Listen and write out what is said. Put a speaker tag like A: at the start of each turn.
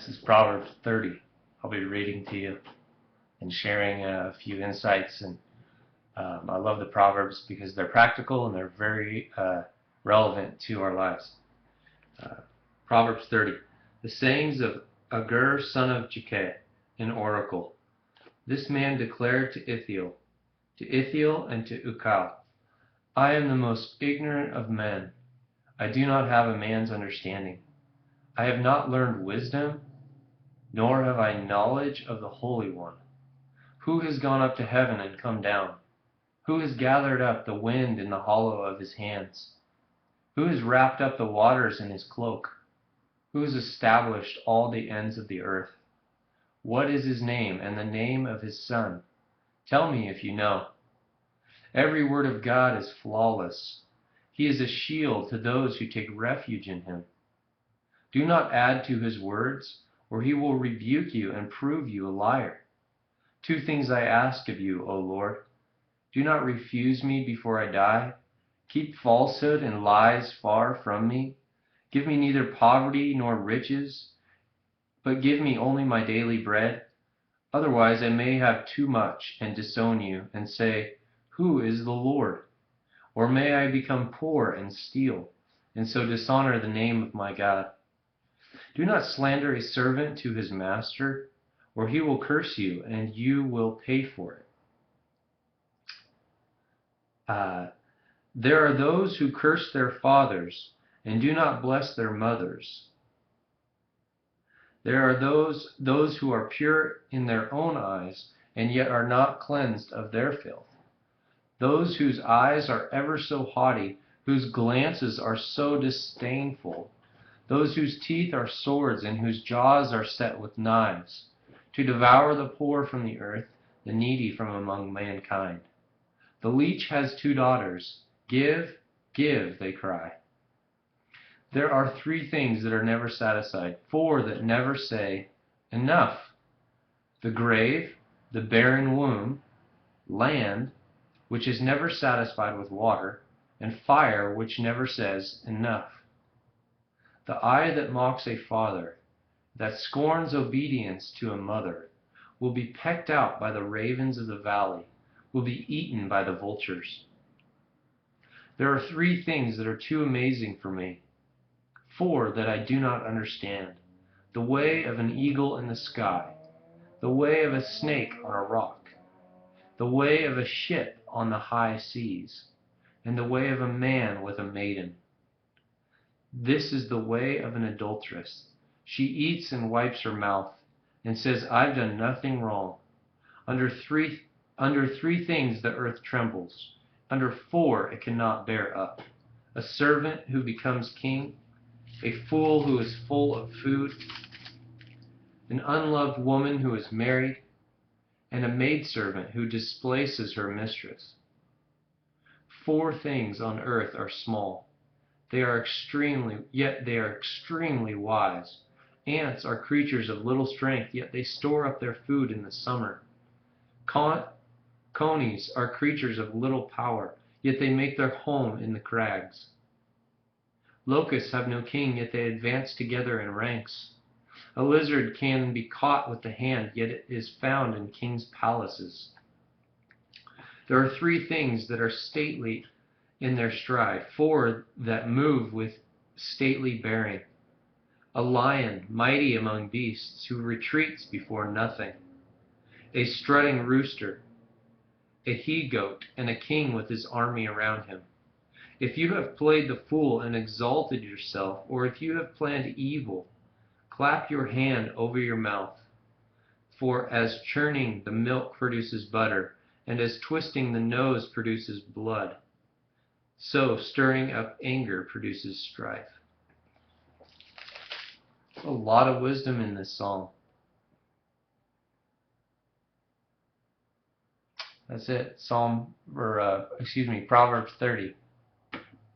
A: This is Proverbs 30. I'll be reading to you and sharing a few insights. And I love the Proverbs because they're practical and they're very relevant to our lives. Proverbs 30. The sayings of Agur, son of Jakeh, an oracle. This man declared to Ithiel and to Ukal, I am the most ignorant of men. I do not have a man's understanding. I have not learned wisdom, nor have I knowledge of the Holy One. Who has gone up to heaven and come down? Who has gathered up the wind in the hollow of his hands? Who has wrapped up the waters in his cloak? Who has established all the ends of the earth? What is his name and the name of his son? Tell me if you know. Every word of God is flawless. He is a shield to those who take refuge in him. Do not add to his words, or he will rebuke you and prove you a liar. 2 things I ask of you, O Lord. Do not refuse me before I die. Keep falsehood and lies far from me. Give me neither poverty nor riches, but give me only my daily bread. Otherwise I may have too much and disown you and say, Who is the Lord? Or may I become poor and steal, and so dishonor the name of my God. Do not slander a servant to his master, or he will curse you, and you will pay for it. There are those who curse their fathers and do not bless their mothers. There are those who are pure in their own eyes and yet are not cleansed of their filth. Those whose eyes are ever so haughty, whose glances are so disdainful. Those whose teeth are swords and whose jaws are set with knives, to devour the poor from the earth, the needy from among mankind. The leech has 2 daughters. Give, give, they cry. There are 3 things that are never satisfied, 4 that never say, enough. The grave, the barren womb, land, which is never satisfied with water, and fire, which never says, enough. The eye that mocks a father, that scorns obedience to a mother, will be pecked out by the ravens of the valley, will be eaten by the vultures. There are 3 things that are too amazing for me, 4 that I do not understand. The way of an eagle in the sky, the way of a snake on a rock, the way of a ship on the high seas, and the way of a man with a maiden. This is the way of an adulteress. She eats and wipes her mouth, and says, I've done nothing wrong. Under three things the earth trembles. Under 4 it cannot bear up. A servant who becomes king, a fool who is full of food, an unloved woman who is married, and a maidservant who displaces her mistress. 4 things on earth are small. Yet they are extremely wise. Ants are creatures of little strength, yet they store up their food in the summer. Conies are creatures of little power, yet they make their home in the crags. Locusts have no king, yet they advance together in ranks. A lizard can be caught with the hand, yet it is found in kings' palaces. There are 3 things that are stately in their stride, 4 that move with stately bearing. A lion, mighty among beasts, who retreats before nothing. A strutting rooster, a he-goat, and a king with his army around him. If you have played the fool and exalted yourself, or if you have planned evil, clap your hand over your mouth. For as churning the milk produces butter, and as twisting the nose produces blood, so stirring up anger produces strife. A lot of wisdom in this song. That's it. Proverbs 30.